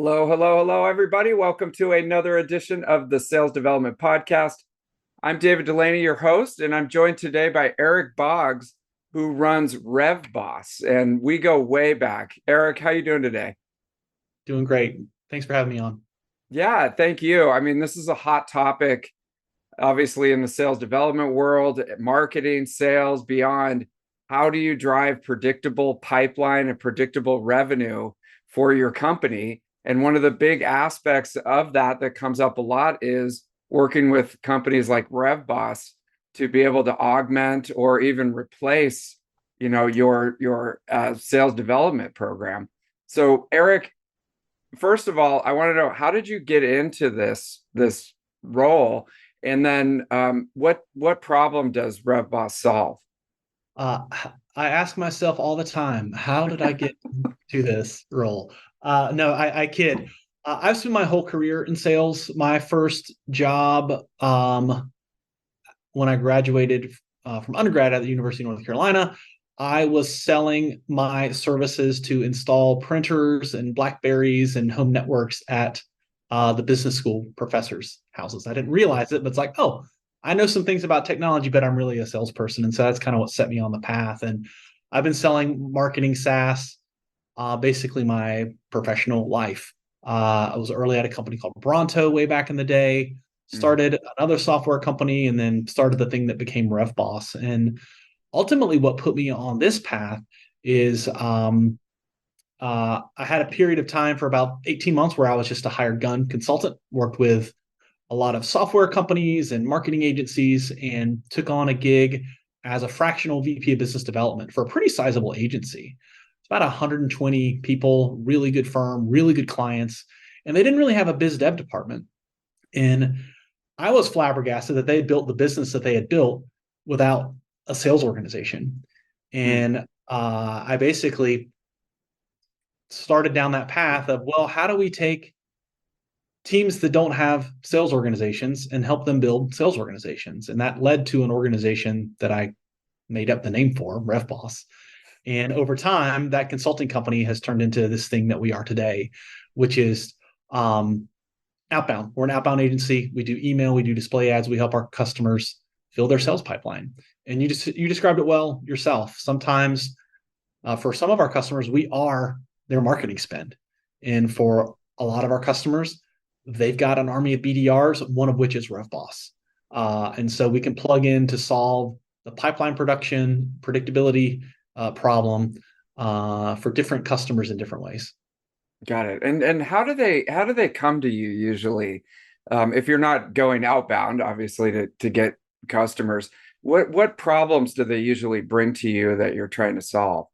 Hello, hello, hello, everybody. Welcome to another edition of the Sales Development Podcast. I'm David Dulany, your host, and I'm joined today by Eric Boggs, who runs RevBoss, and we go way back. Eric, how you doing today? Doing great. Thanks for having me on. Yeah, thank you. I mean, this is a hot topic, obviously, in the sales development world, marketing, sales, beyond. How do you drive predictable pipeline and predictable revenue for your company? And one of the big aspects of that comes up a lot is working with companies like RevBoss to be able to augment or even replace, your sales development program. So, Eric, first of all, I want to know, how did you get into this role, and then what problem does RevBoss solve? Uh, I ask myself all the time, how did I get to this role? No, I kid. I've spent my whole career in sales. My first job, when I graduated from undergrad at the University of North Carolina, I was selling my services to install printers and Blackberries and home networks at the business school professors' houses. I didn't realize it, but it's like, oh, I know some things about technology, but I'm really a salesperson. And so that's kind of what set me on the path. And I've been selling marketing SaaS basically my professional life. I was early at a company called Bronto way back in the day, Mhm. started another software company, and then started the thing that became RevBoss. And ultimately, what put me on this path is I had a period of time for about 18 months where I was just a hired gun consultant, worked with a lot of software companies and marketing agencies, and took on a gig as a fractional VP of business development for a pretty sizable agency. It's about 120 people, really good firm, really good clients, and they didn't really have a biz dev department. And I was flabbergasted that they had built the business that they had built without a sales organization. Mm. And I basically started down that path of, well, how do we take teams that don't have sales organizations and help them build sales organizations? And that led to an organization that I made up the name for, RevBoss. And over time, that consulting company has turned into this thing that we are today, which is Outbound. We're an outbound agency. We do email, we do display ads, we help our customers fill their sales pipeline. And you described it well yourself. Sometimes for some of our customers, we are their marketing spend. And for a lot of our customers, they've got an army of BDRs, one of which is RevBoss. And so we can plug in to solve the pipeline production, predictability problem for different customers in different ways. Got it. And how do they come to you usually? If you're not going outbound, obviously to get customers, what problems do they usually bring to you that you're trying to solve?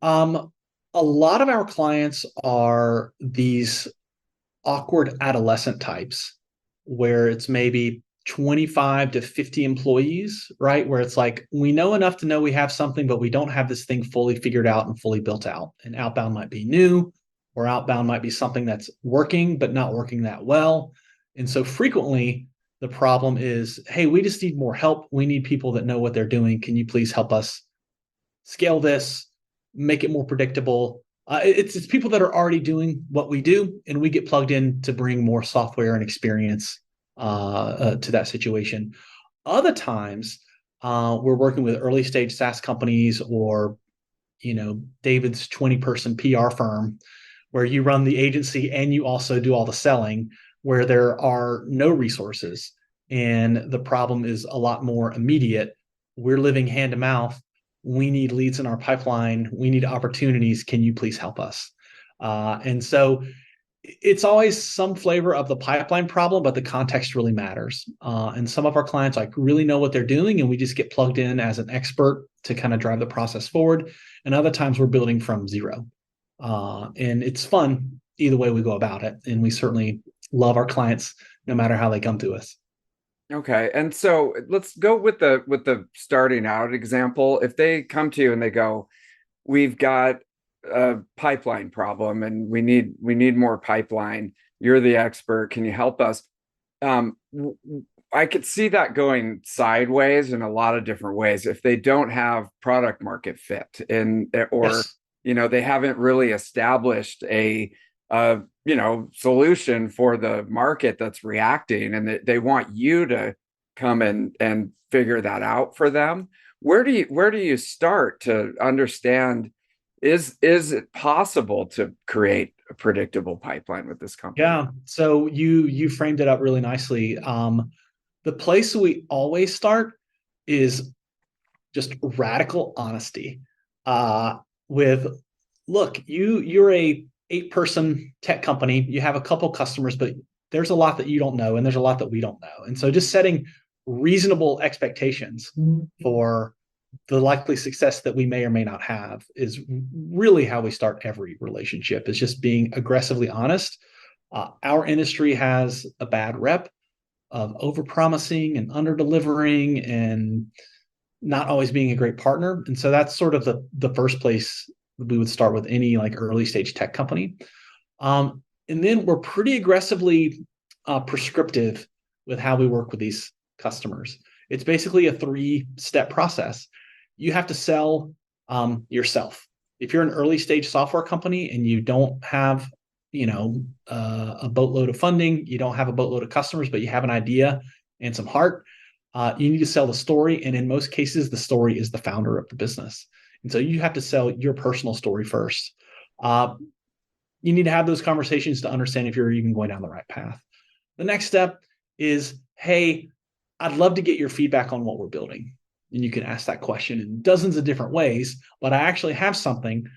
Um, a lot of our clients are these awkward adolescent types where it's maybe 25 to 50 employees, right? Where it's like, we know enough to know we have something, but we don't have this thing fully figured out and fully built out. And outbound might be new, or outbound might be something that's working, but not working that well. And so frequently, the problem is, hey, we just need more help. We need people that know what they're doing. Can you please help us scale this, make it more predictable? It's people that are already doing what we do, and we get plugged in to bring more software and experience to that situation. Other times, we're working with early stage SaaS companies or David's 20-person PR firm where you run the agency and you also do all the selling, where there are no resources and the problem is a lot more immediate. We're living hand to mouth. We need leads in our pipeline. We need opportunities. Can you please help us? And so it's always some flavor of the pipeline problem, but the context really matters. And some of our clients like really know what they're doing, and we just get plugged in as an expert to kind of drive the process forward. And other times we're building from zero. And it's fun either way we go about it. And we certainly love our clients no matter how they come to us. Okay. And so let's go with the starting out example. If they come to you and they go, we've got a pipeline problem and we need more pipeline. You're the expert. Can you help us? Um, I could see that going sideways in a lot of different ways if they don't have product market fit, and or Yes. they haven't really established a solution for the market that's reacting, and they want you to come and figure that out for them. Where do you start to understand, is it possible to create a predictable pipeline with this company? Yeah. So you framed it up really nicely. The place we always start is just radical honesty. With look, you're a 8-person tech company. You have a couple customers, but there's a lot that you don't know, and there's a lot that we don't know. And so just setting reasonable expectations for the likely success that we may or may not have is really how we start every relationship, is just being aggressively honest. Our industry has a bad rep of overpromising and underdelivering and not always being a great partner. And so that's sort of the first place we would start with any like early stage tech company. And then we're pretty aggressively prescriptive with how we work with these customers. It's basically a 3-step process. You have to sell yourself. If you're an early stage software company and you don't have a boatload of funding, you don't have a boatload of customers, but you have an idea and some heart, you need to sell the story. And in most cases, the story is the founder of the business. And so you have to sell your personal story first. You need to have those conversations to understand if you're even going down the right path. The next step is, hey, I'd love to get your feedback on what we're building. And you can ask that question in dozens of different ways, but I actually have something.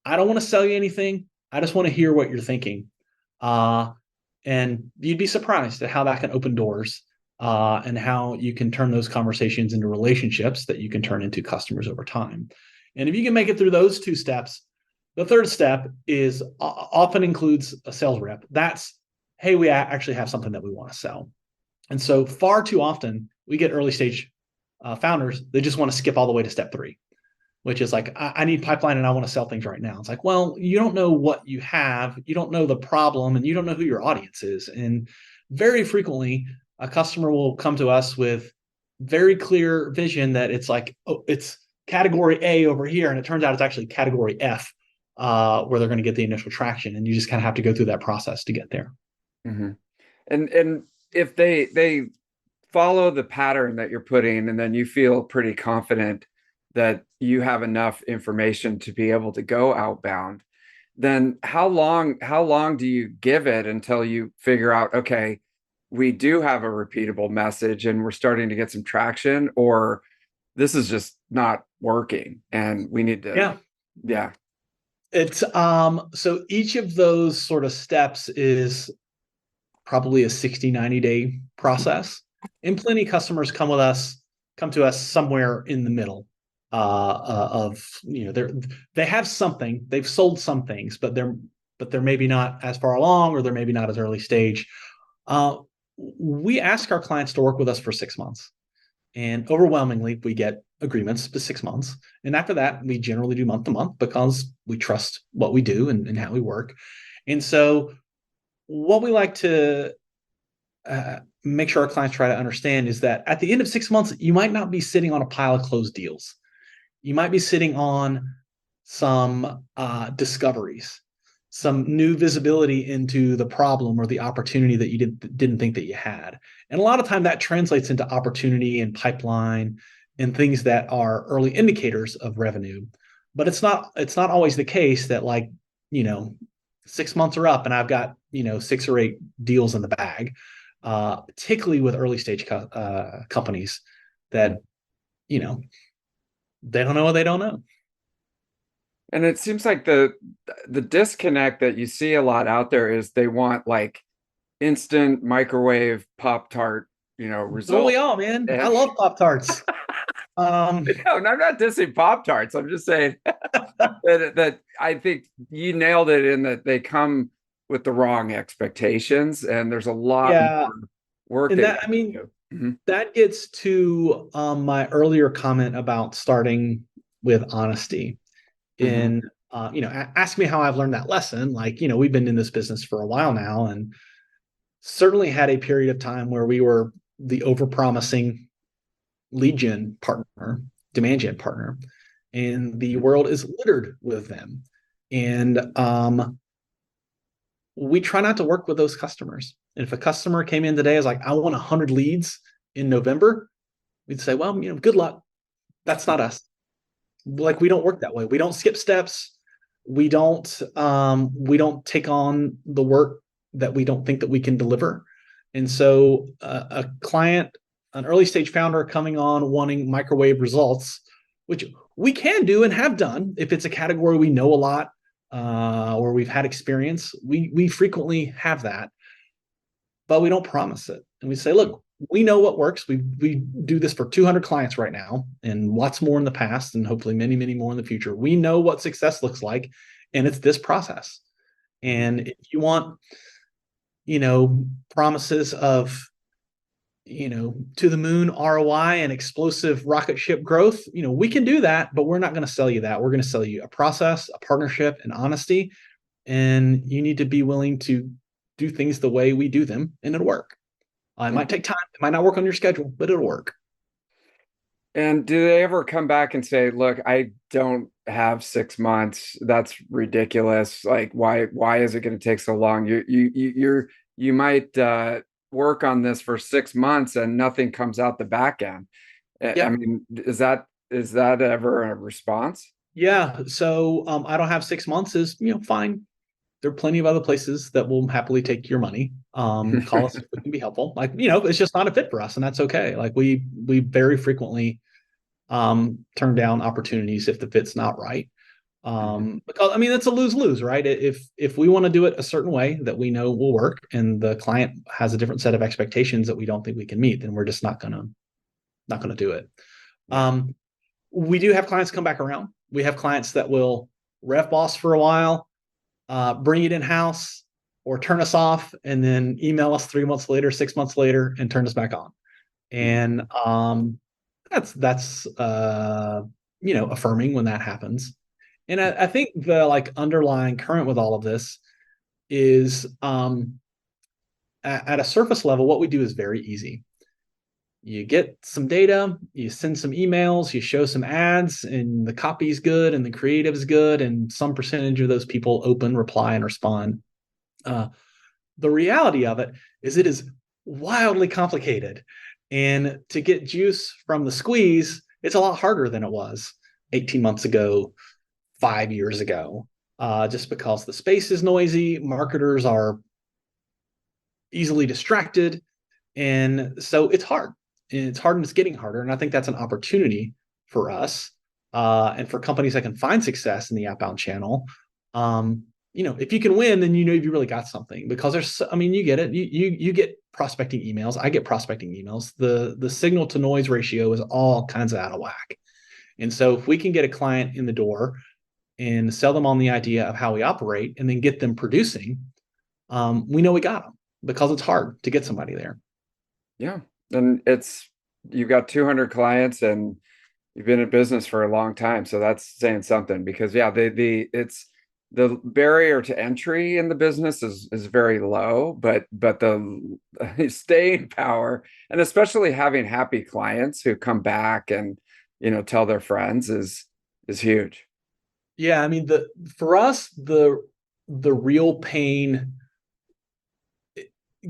I don't want to sell you anything. I just want to hear what you're thinking. And you'd be surprised at how that can open doors, and how you can turn those conversations into relationships that you can turn into customers over time. And if you can make it through those 2 steps, the third step is often includes a sales rep. That's, hey, we actually have something that we want to sell. And so far too often, we get early stage founders, they just want to skip all the way to step 3, which is like, I need pipeline and I want to sell things right now. It's like, well, you don't know what you have, you don't know the problem, and you don't know who your audience is. And very frequently, a customer will come to us with very clear vision that it's like, oh, it's category A over here, and it turns out it's actually category F, where they're going to get the initial traction, and you just kind of have to go through that process to get there. Mm-hmm. And if they follow the pattern that you're putting, and then you feel pretty confident that you have enough information to be able to go outbound, then how long do you give it until you figure out, okay, we do have a repeatable message and we're starting to get some traction, or this is just not working and we need to. Yeah. It's so each of those sort of steps is probably a 60-90 day process. And plenty of customers come to us somewhere in the middle of, they have something, they've sold some things, but they're maybe not as far along, or they're maybe not as early stage. We ask our clients to work with us for 6 months, and overwhelmingly we get agreements to 6 months. And after that, we generally do month to month because we trust what we do and how we work. And so what we like to make sure our clients try to understand is that at the end of 6 months, you might not be sitting on a pile of closed deals. You might be sitting on some discoveries, some new visibility into the problem or the opportunity that you didn't think that you had. And a lot of time that translates into opportunity and pipeline and things that are early indicators of revenue. But it's not always the case that, like, 6 months are up and I've got 6 or 8 deals in the bag, particularly with early stage companies that they don't know what they don't know. And it seems like the disconnect that you see a lot out there is they want like instant microwave Pop-Tart, results. Don't we all, man? I love Pop-Tarts. No, I'm not dissing Pop-Tarts. I'm just saying that I think you nailed it in that they come with the wrong expectations, and there's a lot more work. And that gets to my earlier comment about starting with honesty. And ask me how I've learned that lesson. Like, we've been in this business for a while now, and certainly had a period of time where we were the overpromising lead gen partner, demand gen partner, and the world is littered with them. And we try not to work with those customers. And if a customer came in today as like, I want 100 leads in November, we'd say, well, good luck. That's not us. Like, we don't work that way. We don't skip steps. We don't take on the work that we don't think that we can deliver. And so a client, an early stage founder coming on wanting microwave results, which we can do and have done if it's a category we know a lot, or we've had experience, we frequently have that, but we don't promise it. And we say, look, we know what works. We do this for 200 clients right now, and lots more in the past, and hopefully many, many more in the future. We know what success looks like, and it's this process. And if you want, promises of, to the moon ROI and explosive rocket ship growth, we can do that, but we're not going to sell you that. We're going to sell you a process, a partnership, and honesty. And you need to be willing to do things the way we do them, and it'll work. It might take time. It might not work on your schedule, but it'll work. And do they ever come back and say, look, I don't have 6 months. That's ridiculous. Like, why is it going to take so long? You might work on this for 6 months and nothing comes out the back end. Yeah. I mean, is that ever a response? Yeah. So I don't have 6 months is, fine. There are plenty of other places that will happily take your money. Call us if we can be helpful. Like, it's just not a fit for us, and that's okay. Like, we very frequently turn down opportunities if the fit's not right. Because it's a lose-lose, right? If we want to do it a certain way that we know will work, and the client has a different set of expectations that we don't think we can meet, then we're just not gonna do it. We do have clients come back around. We have clients that will RevBoss for a while, bring it in-house, or turn us off, and then email us 3 months later, 6 months later, and turn us back on. And that's affirming when that happens. And I think the underlying current with all of this is, at a surface level, what we do is very easy. You get some data, you send some emails, you show some ads, and the copy's good and the creative's good, and some percentage of those people open, reply, and respond. The reality of it is wildly complicated. And to get juice from the squeeze, it's a lot harder than it was 18 months ago, 5 years ago, just because the space is noisy, marketers are easily distracted. And so it's hard. And it's hard, and it's getting harder. And I think that's an opportunity for us, and for companies that can find success in the outbound channel. If you can win, then you've really got something, because you get it. You get prospecting emails. I get prospecting emails. The signal to noise ratio is all kinds of out of whack. And so if we can get a client in the door and sell them on the idea of how we operate, and then get them producing, we know we got them, because it's hard to get somebody there. Yeah. And you've got 200 clients and you've been in business for a long time. So that's saying something, because it's the barrier to entry in the business is very low, but the staying power, and especially having happy clients who come back and, tell their friends is huge. Yeah. For us, the real pain,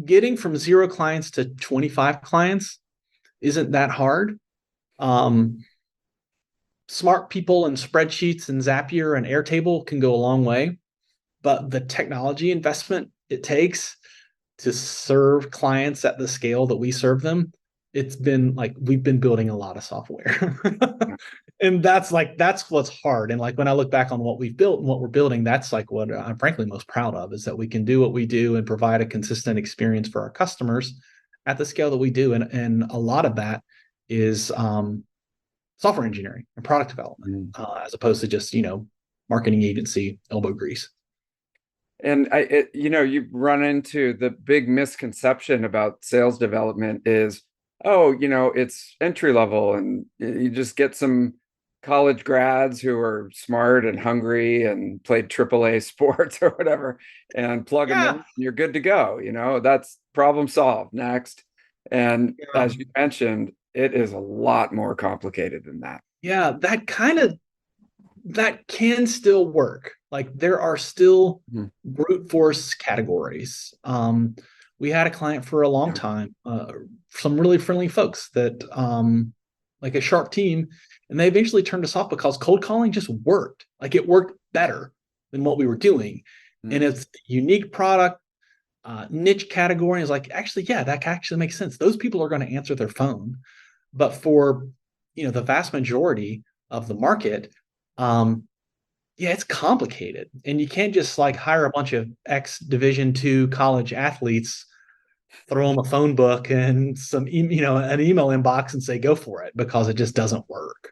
getting from 0 clients to 25 clients isn't that hard. Smart people and spreadsheets and Zapier and Airtable can go a long way, but the technology investment it takes to serve clients at the scale that we serve them, it's been like we've been building a lot of software. And that's what's hard. And when I look back on what we've built and what we're building, that's what I'm frankly most proud of, is that we can do what we do and provide a consistent experience for our customers at the scale that we do. And a lot of that is software engineering and product development, as opposed to just, marketing agency elbow grease. And you run into the big misconception about sales development is, it's entry level, and you just get some college grads who are smart and hungry and played AAA sports or whatever, and plug them in, and you're good to go. That's problem solved. Next. And as you mentioned, it is a lot more complicated than that. Yeah, that can still work. Like there are still Mhm. brute force categories. We had a client for a long Yeah. time, some really friendly folks that like a sharp team, and they eventually turned us off because cold calling just worked. Like it worked better than what we were doing. And Mhm. it's a unique product, niche category. Is like, actually, yeah, that actually makes sense. Those people are going to answer their phone. But for the vast majority of the market, um, yeah, it's complicated, and you can't just like hire a bunch of ex Division two college athletes, throw them a phone book and an email inbox and say go for it, because it just doesn't work.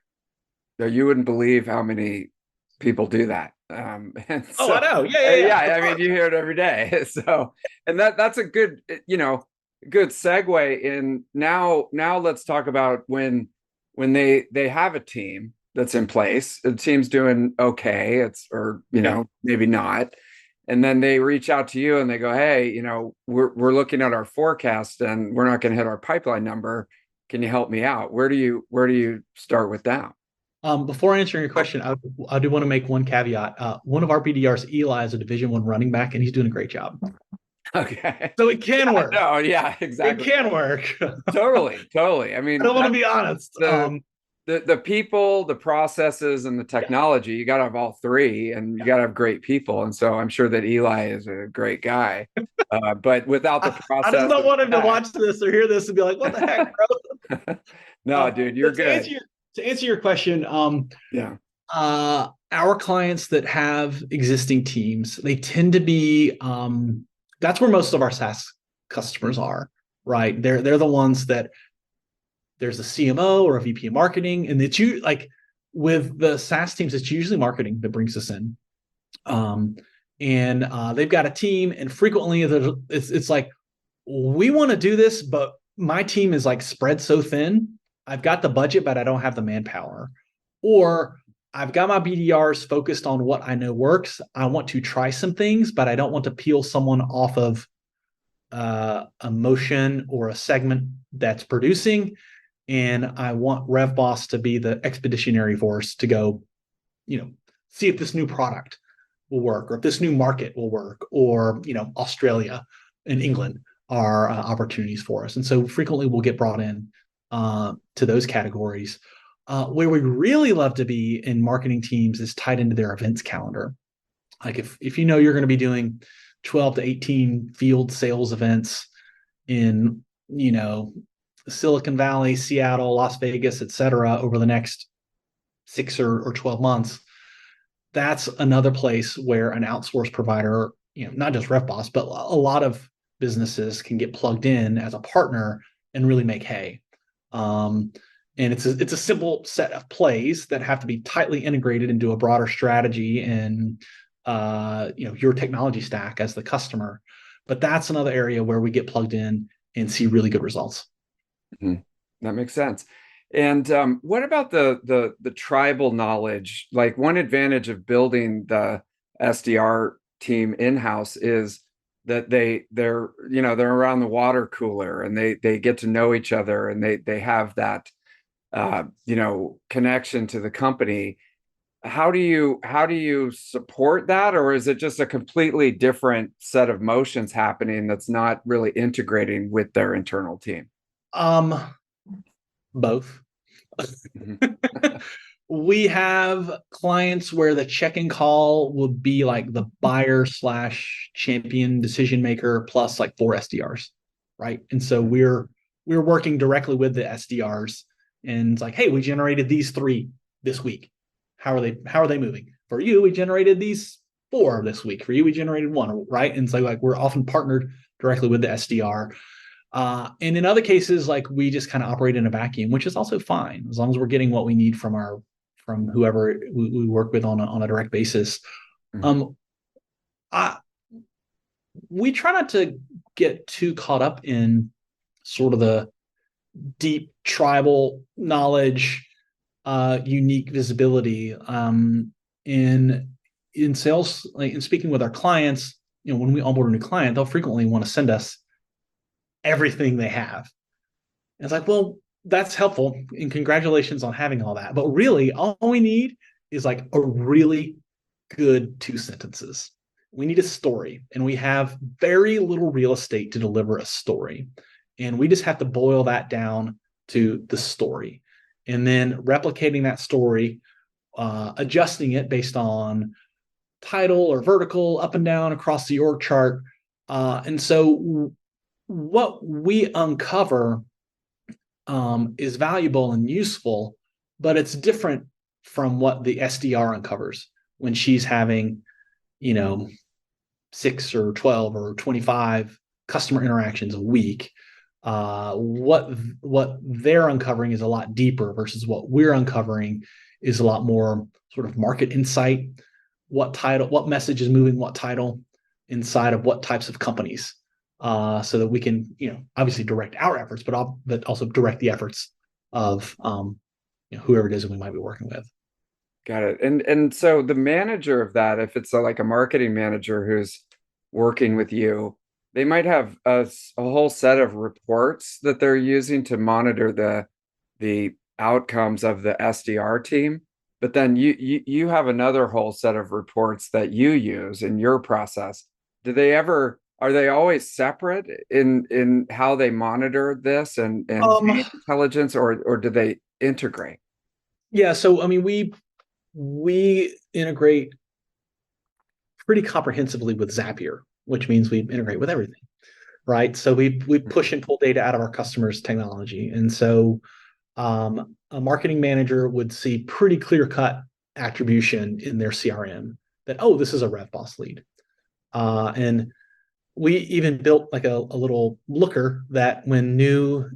So you wouldn't believe how many people do that. And Oh, I so, know. Yeah, yeah, yeah, yeah. Of I mean, course. you hear it every day. So, and that's a good, good segue in now. Now let's talk about when they have a team that's in place. The team's doing okay. It's or Yeah. maybe not. And then they reach out to you and they go, "Hey, we're looking at our forecast and we're not going to hit our pipeline number. Can you help me out?" Where do you start with that? Before answering your question, I do want to make one caveat. One of our BDRs, Eli, is a Division one running back, and he's doing a great job. Okay. So it can Yeah, work. no, yeah, It exactly. can work. Totally, totally. I I mean, don't want to that's be honest. the the people, the processes, and the Yeah, technology. You got to have all three, and you got to have great people. And so I'm sure that Eli is a great guy, but without the I just process don't and want him to tech, watch this or hear this and be like, "What the heck, bro?" no, dude, you're But to good. answer your question, Yeah. our clients that have existing teams, they tend to be that's where most of our SaaS customers are, right? They're the ones that there's a CMO or a VP of marketing, and it's you like with the SaaS teams, it's usually marketing that brings us in. Um, and they've got a team, and frequently it's like, we want to do this, but my team is like spread so thin. I've got the budget, but I don't have the manpower. Or I've got my BDRs focused on what I know works. I want to try some things, but I don't want to peel someone off of a motion or a segment that's producing. And I want RevBoss to be the expeditionary force to go, see if this new product will work, or if this new market will work, or Australia and England are opportunities for us. And so frequently we'll get brought in to those categories. Where we really love to be in marketing teams is tied into their events calendar. Like if you're going to be doing 12 to 18 field sales events in Silicon Valley, Seattle, Las Vegas, et cetera, over the next 6 or 12 months, that's another place where an outsourced provider, not just RevBoss, but a lot of businesses can get plugged in as a partner and really make hay. And it's a simple set of plays that have to be tightly integrated into a broader strategy and your technology stack as the customer. But that's another area where we get plugged in and see really good results. Mhm. That makes sense. And what about the tribal knowledge? Like one advantage of building the SDR team in-house is that they're around the water cooler and they get to know each other and they have that connection to the company. How do you support that, or is it just a completely different set of motions happening that's not really integrating with their internal team? Um, Both. Mhm. We have clients where the check-in call will be like the buyer slash champion decision maker plus like four SDRs, right? And so we're working directly with the SDRs, and it's like, hey, we generated these three this week. How are they moving? For you, we generated these four this week. For you, we generated one, right? And so like we're often partnered directly with the SDR. And in other cases, like we just kind of operate in a vacuum, which is also fine as long as we're getting what we need from whoever we work with on a direct basis. Mhm. Um, I, we try not to get too caught up in sort of the deep tribal knowledge, unique visibility. In sales, like in speaking with our clients, when we onboard a new client, they'll frequently want to send us everything they have. And it's like, well, that's helpful. And congratulations on having all that. But really, all we need is like a really good 2 sentences. We need a story, and we have very little real estate to deliver a story. And we just have to boil that down to the story, and then replicating that story, adjusting it based on title or vertical, up and down across the org chart. And so what we uncover is valuable and useful, but it's different from what the SDR uncovers when she's having, 6 or 12 or 25 customer interactions a week. What they're uncovering is a lot deeper versus what we're uncovering is a lot more sort of market insight. What message is moving what title inside of what types of companies, so that we can, obviously direct our efforts, but also direct the efforts of whoever it is that we might be working with. Got it. And so the manager of that, if it's like a marketing manager who's working with you, they might have a whole set of reports that they're using to monitor the outcomes of the SDR team. But then you have another whole set of reports that you use in your process. Are they always separate in how they monitor this and intelligence, or do they integrate? Yeah, so I mean, we integrate pretty comprehensively with Zapier, which means we integrate with everything, right? So we push and pull data out of our customers' technology, and so a marketing manager would see pretty clear-cut attribution in their CRM that, oh, this is a RevBoss lead, and we even built like a little looker that when new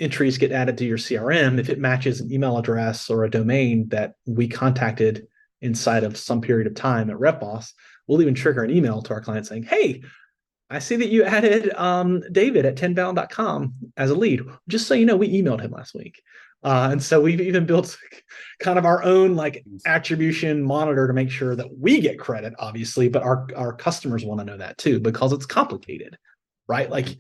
entries get added to your CRM, if it matches an email address or a domain that we contacted inside of some period of time at RevBoss, we'll even trigger an email to our client saying, hey, I see that you added David at 10bound.com as a lead. Just so you know, we emailed him last week. And so we've even built kind of our own like attribution monitor to make sure that we get credit, obviously, but our customers want to know that too, because it's complicated, right? Like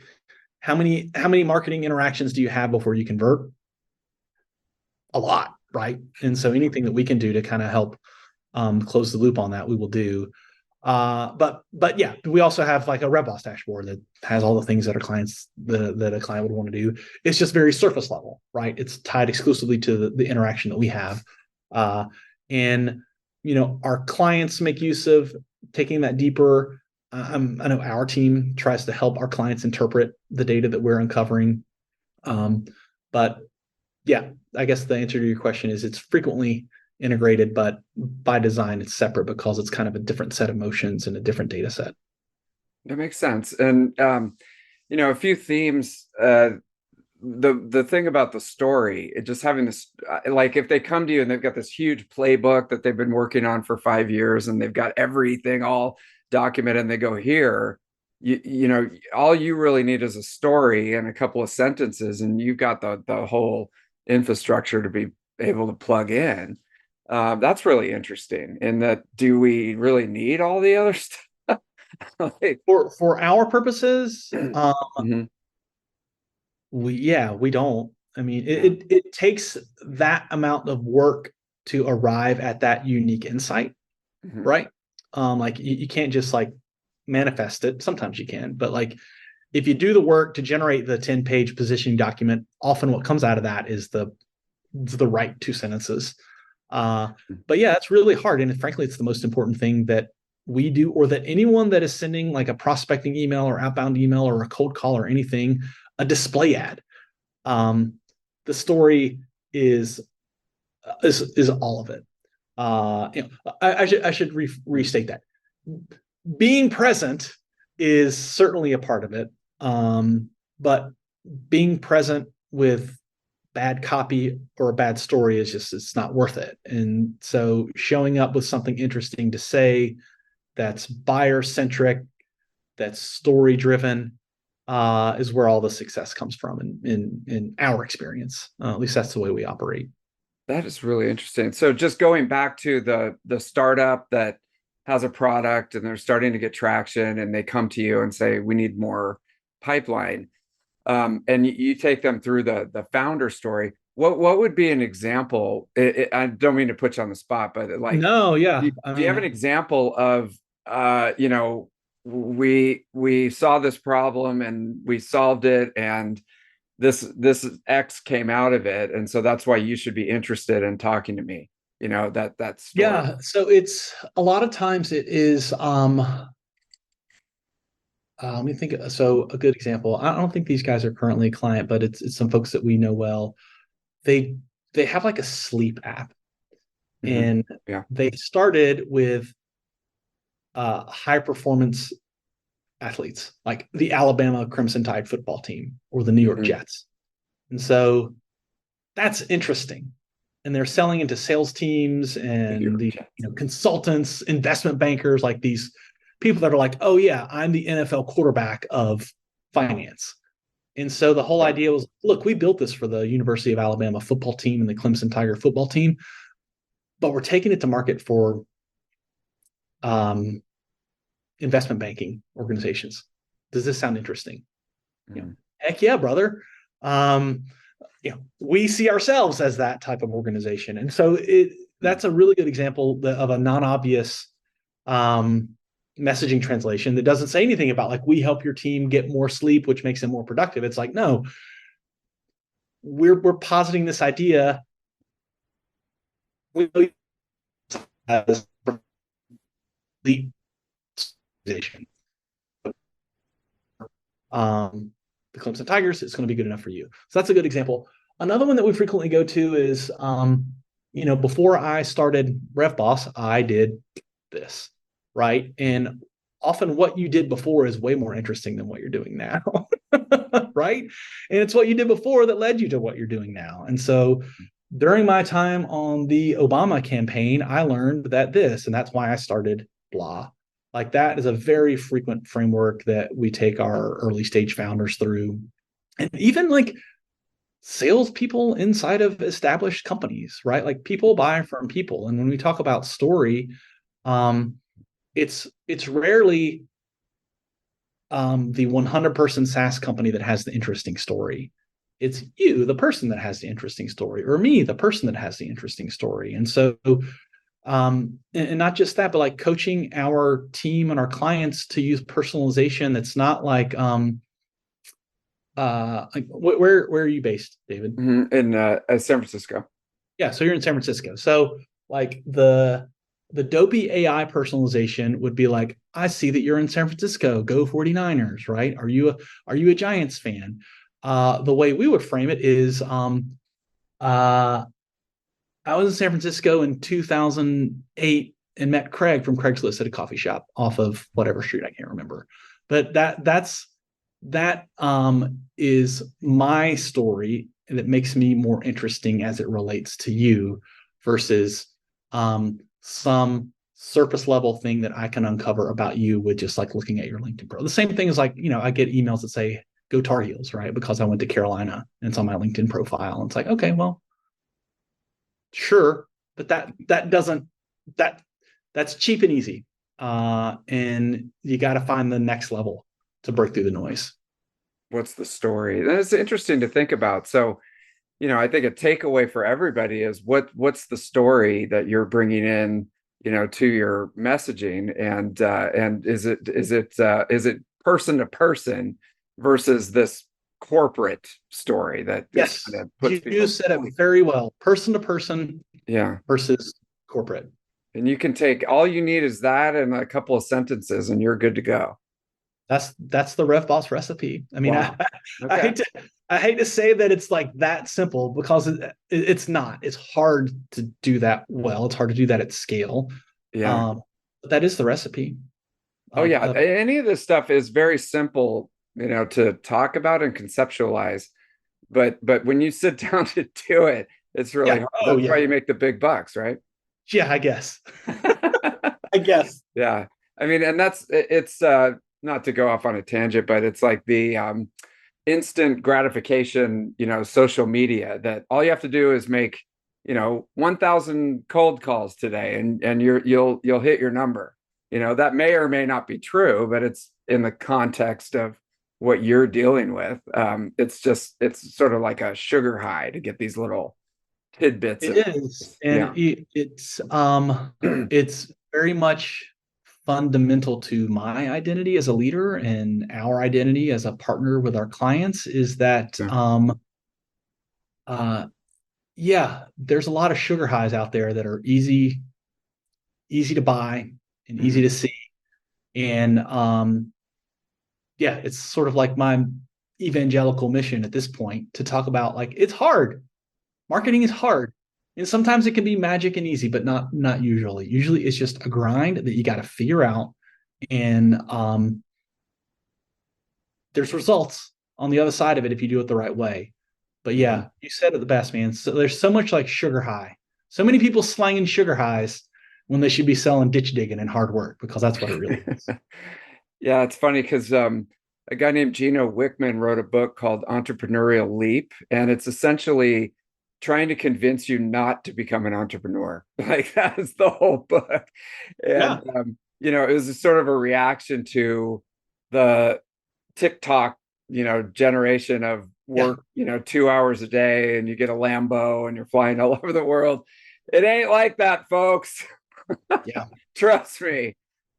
how many marketing interactions do you have before you convert? A lot, right? And so anything that we can do to kind of help close the loop on that, we will do. But yeah, we also have like a RevBoss dashboard that has all the things that a client would want to do. It's just very surface level, right? It's tied exclusively to the interaction that we have. And our clients make use of taking that deeper. I know our team tries to help our clients interpret the data that we're uncovering. But yeah, I guess the answer to your question is it's frequently integrated, but by design it's separate because it's kind of a different set of motions and a different data set. That makes sense. And a few themes. The thing about the story, it just having this, like if they come to you and they've got this huge playbook that they've been working on for 5 years and they've got everything all documented, and they go here, all you really need is a story and a couple of sentences, and you've got the whole infrastructure to be able to plug in. That's really interesting. In that, do we really need all the other stuff? For our purposes, mm-hmm. we don't. I mean, it takes that amount of work to arrive at that unique insight, mm-hmm. right? Like you can't just like manifest it. Sometimes you can, but like if you do the work to generate the 10-page positioning document, often what comes out of that is the right 2 sentences. But yeah, it's really hard. And frankly, it's the most important thing that we do, or that anyone that is sending like a prospecting email or outbound email or a cold call or anything, a display ad. The story is all of it. I should restate that. Being present is certainly a part of it. But being present with bad copy or a bad story it's not worth it. And so showing up with something interesting to say that's buyer centric, that's story driven, is where all the success comes from in our experience. At least that's the way we operate. That is really interesting. So just going back to the startup that has a product and they're starting to get traction and they come to you and say, we need more pipeline. And you take them through the founder story. what would be an example? I don't mean to put you on the spot, but like, No, yeah. I do you have an mean, example of, you know, we saw this problem and we solved it, and this X came out of it, and so that's why you should be interested in talking to me. You know, that story. yeah. So it's a lot of times it is let me think. So a good example. I don't think these guys are currently a client, but it's some folks that we know well. They they have like a sleep app, Hmm. and Yeah. they started with high performance athletes, like the Alabama Crimson Tide football team or the New York Hmm. Jets. And so that's interesting. And they're selling into sales teams The New and York the Jets. consultants, investment bankers, like these people that are like, oh yeah, I'm the NFL quarterback of finance. And so the whole Yeah. idea was, look, we built this for the University of Alabama football team and the Clemson Tiger football team, but we're taking it to market for um, investment banking organizations. Does this sound interesting? Mhm. Heck yeah, brother. Um, we see ourselves as that type of organization, and so that's a really good example of a non-obvious um, messaging translation that doesn't say anything about like we help your team get more sleep, which makes them more productive. It's like no, we're positing this idea as the organization. um, the Clemson Tigers, it's going to be good enough for you. So that's a good example. Another one that we frequently go to is, before I started RevBoss, I did this, right? And often what you did before is way more interesting than what you're doing now, right? And it's what you did before that led you to what you're doing now. And so during my time on the Obama campaign, I learned that this, and that's why I started blah. Like that is a very frequent framework that we take our early stage founders through. And even like salespeople inside of established companies, right? Like people buy from people. And when we talk about story, um, it's rarely the 100-person SaaS company that has the interesting story. It's you, the person that has the interesting story, or me, the person that has the interesting story. And so and not just that, but like coaching our team and our clients to use personalization that's not like where are you based, David? In San Francisco. Yeah, so you're in San Francisco. So like the dopey AI personalization would be like, I see that you're in San Francisco, go 49ers, right? Are you a Giants fan? The way we would frame it is uh I was in San Francisco in 2008 and met Craig from Craigslist at a coffee shop off of whatever street, I can't remember. But that is my story that makes me more interesting as it relates to you versus some surface level thing that I can uncover about you with just like looking at your LinkedIn pro. The same thing is like, I get emails that say go Tar Heels, right? Because I went to Carolina and it's on my LinkedIn profile. And it's like, okay, well, sure, but that doesn't that that's cheap and easy. And you got to find the next level to break through the noise. What's the story? That's interesting to think about. So, I think a takeaway for everybody is what's the story that you're bringing in, to your messaging, and is it person to person versus this corporate story that Yes, kind of puts you people. said it very well. Person to person Yeah. versus corporate. And you can take all you need is that and a couple of sentences and you're good to go. That's the Ref Boss recipe. I mean, Wow. I Okay. hate to say that it's like that simple because it's not. It's hard to do that well. It's hard to do that at scale. Yeah. But that is the recipe. Oh Like yeah. Any of this stuff is very simple, to talk about and conceptualize. But when you sit down to do it, it's really yeah. hard. Oh That's why yeah. you make the big bucks, right? Yeah, I guess. I guess. Yeah. I mean, and it's not to go off on a tangent, but it's like the instant gratification, social media, that all you have to do is make, 1,000 cold calls today, and you'll hit your number. That may or may not be true, but it's in the context of what you're dealing with. It's sort of like a sugar high to get these little tidbits It of, is, and yeah. it's very much fundamental to my identity as a leader and our identity as a partner with our clients is that uh yeah, there's a lot of sugar highs out there that are easy to buy and easy Mhm. to see. And yeah, it's sort of like my evangelical mission at this point to talk about like it's hard. Marketing is hard. And sometimes it can be magic and easy, but not usually. Usually it's just a grind that you got to figure out. And there's results on the other side of it if you do it the right way. But Mhm. yeah, you said it the best, man. So there's so much like sugar high. So many people slanging sugar highs when they should be selling ditch digging and hard work because that's what it really is. Yeah, it's funny because a guy named Gino Wickman wrote a book called Entrepreneurial Leap, and it's essentially trying to convince you not to become an entrepreneur. Like that's the whole book. And Yeah. it was a sort of a reaction to the TikTok, generation of Yeah. work, 2 hours a day and you get a Lambo and you're flying all over the world. It ain't like that, folks. Yeah. Trust me.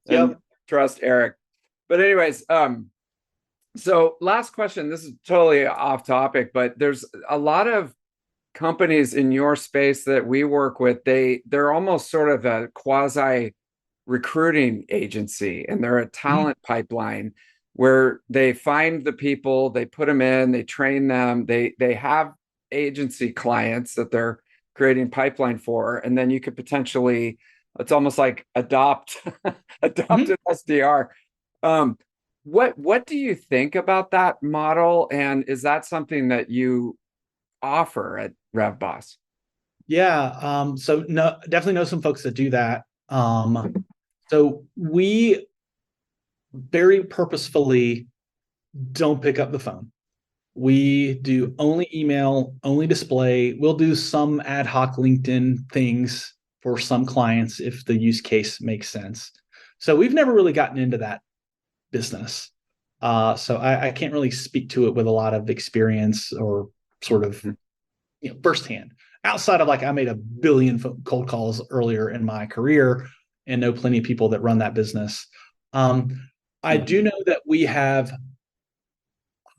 And Yep. trust Eric. But anyways, so last question. This is totally off topic, but there's a lot of companies in your space that we work with. They're almost sort of a quasi recruiting agency, and they're a Mhm. talent pipeline where they find the people, they put them in, they train them, they have agency clients that they're creating pipeline for, and then you could potentially, it's almost like adopt adopt Mhm. an SDR. Um, what do you think about that model, and is that something that you offer at RevBoss? Yeah. So no, definitely know some folks that do that. So we very purposefully don't pick up the phone. We do only email, only display. We'll do some ad hoc LinkedIn things for some clients if the use case makes sense. So we've never really gotten into that business. So I can't really speak to it with a lot of experience or sort of firsthand. Outside of like I made a billion cold calls earlier in my career and know plenty of people that run that business. I do Mhm. know that we have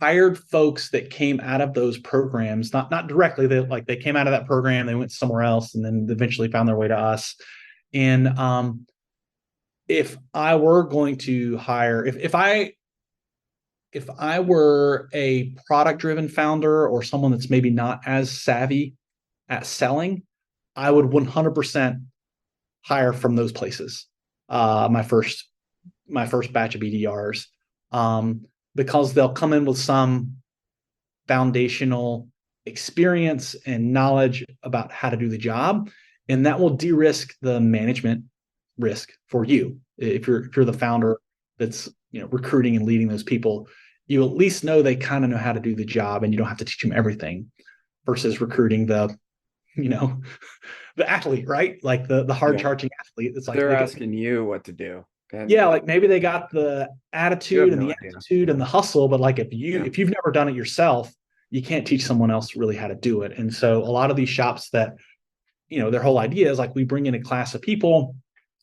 hired folks that came out of those programs, not directly. They came out of that program, they went somewhere else, and then eventually found their way to us. And if I were going to hire, if I were a product driven founder or someone that's maybe not as savvy at selling, I would 100% hire from those places. My first batch of BDRs, because they'll come in with some foundational experience and knowledge about how to do the job, and that will de-risk the management risk for you. If you're the founder that's recruiting and leading those people, you at least know they kind of know how to do the job, and you don't have to teach them everything. Versus recruiting you know the athlete, right? Like the hard Yeah, charging athlete. It's like they're they get asking you what to do, and yeah, like maybe they got the you have attitude and no the idea. aptitude and the hustle, but like if you Yeah. if you've never done it yourself, you can't teach someone else really how to do it. And so a lot of these shops that, their whole idea is like we bring in a class of people,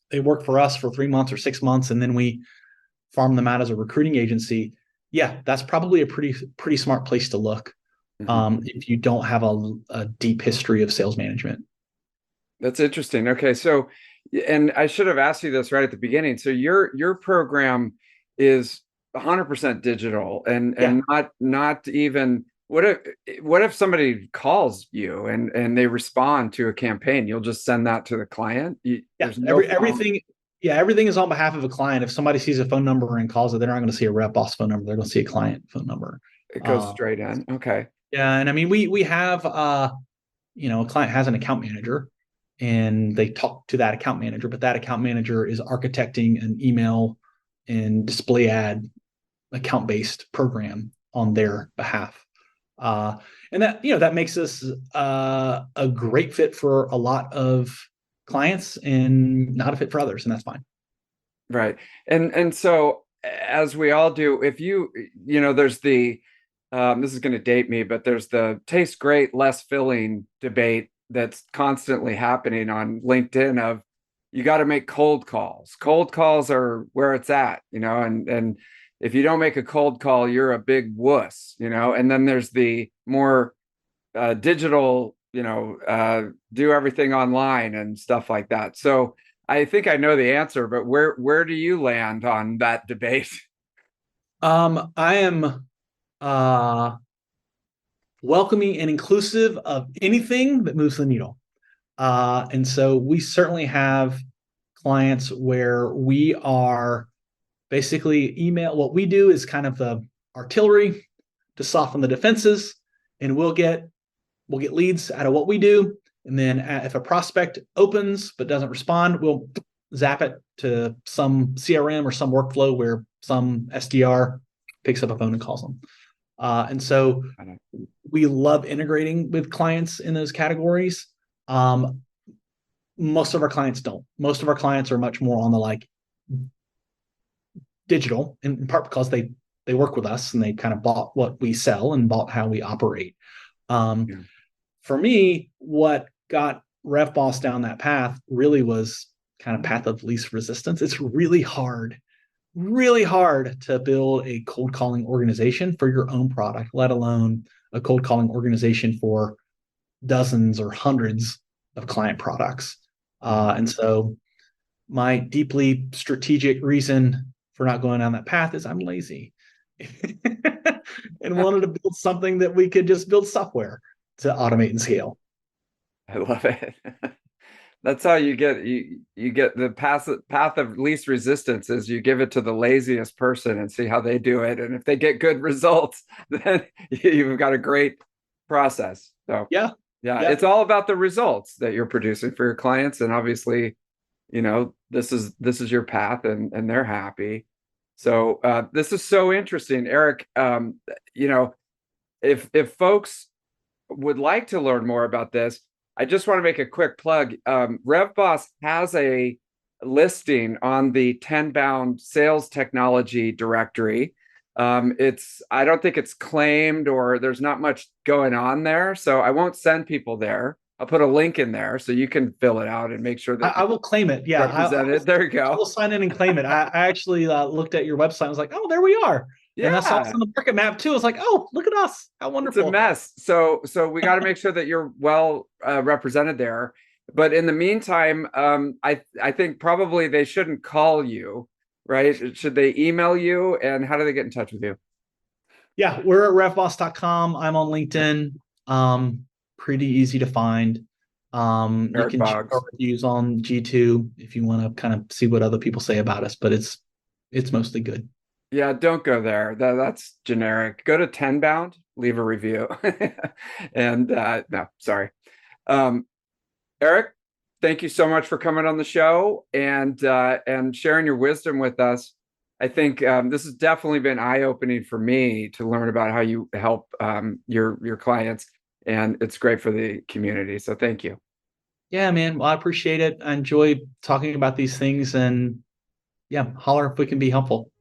they work for us for 3 months or 6 months, and then we farm them out as a recruiting agency. Yeah, that's probably a pretty smart place to look Mhm. if you don't have a deep history of sales management. That's interesting. Okay, so and I should have asked you this right at the beginning. So your program is 100% digital and Yeah. not even what if somebody calls you and they respond to a campaign? You'll just send that to the client. Yeah, There's no phone. everything is on behalf of a client. If somebody sees a phone number and calls it, they're not going to see a rep boss phone number. They're going to see a client phone number. It goes Uh, straight in. Okay. yeah, and I mean we have a client has an account manager, and they talk to that account manager, but that account manager is architecting an email and display ad account based program on their behalf. Uh, and that makes us a great fit for a lot of clients and not a fit for others, and that's fine. Right. And so as we all do, if there's the this is going to date me, but there's the tastes great, less filling debate that's constantly happening on LinkedIn of you got to make cold calls. Cold calls are where it's at, and if you don't make a cold call, you're a big wuss, and then there's the more digital, do everything online and stuff like that. So I think I know the answer, but where do you land on that debate? I am welcoming and inclusive of anything that moves the needle. And so we certainly have clients where we are basically email. What we do is kind of the artillery to soften the defenses, and we'll get leads out of what we do. And then if a prospect opens but doesn't respond, we'll zap it to some CRM or some workflow where some SDR picks up a phone and calls them. And so we love integrating with clients in those categories. Most of our clients don't. Most of our clients are much more on the digital, in part because they work with us and they kind of bought what we sell and bought how we operate. For me, what got RevBoss down that path really was kind of path of least resistance. It's really hard to build a cold calling organization for your own product, let alone a cold calling organization for dozens or hundreds of client products. And so my deeply strategic reason for not going down that path is I'm lazy and wanted to build something that we could just build software to automate and scale. I love it. That's how you get the path of least resistance is you give it to the laziest person and see how they do it. And if they get good results, then you've got a great process. So yeah, it's all about the results that you're producing for your clients. And obviously, this is your path and they're happy. So this is so interesting, Eric. If folks would like to learn more about this, I just want to make a quick plug. RevBoss has a listing on the 10-bound sales technology directory. I don't think it's claimed or there's not much going on there. So I won't send people there. I'll put a link in there so you can fill it out and make sure that I will claim it. Yeah. Represented. There you go. I will sign in and claim it. I actually looked at your website. I was like, oh, there we are. Yeah. And I saw us on the market map too. I was like, oh, look at us. How wonderful. It's a mess. So we got to make sure that you're well represented there. But in the meantime, I think probably they shouldn't call you, right? Should they email you? And how do they get in touch with you? Yeah, we're at revboss.com. I'm on LinkedIn. Pretty easy to find. You Eric can Boggs. check our reviews on G2 if you want to kind of see what other people say about us, but it's mostly good. Yeah, don't go there. That's generic. Go to 10-bound, leave a review. And no, sorry. Eric, thank you so much for coming on the show and sharing your wisdom with us. I think this has definitely been eye-opening for me to learn about how you help your clients, and it's great for the community. So thank you. Yeah, man. Well, I appreciate it. I enjoy talking about these things, and yeah, holler if we can be helpful.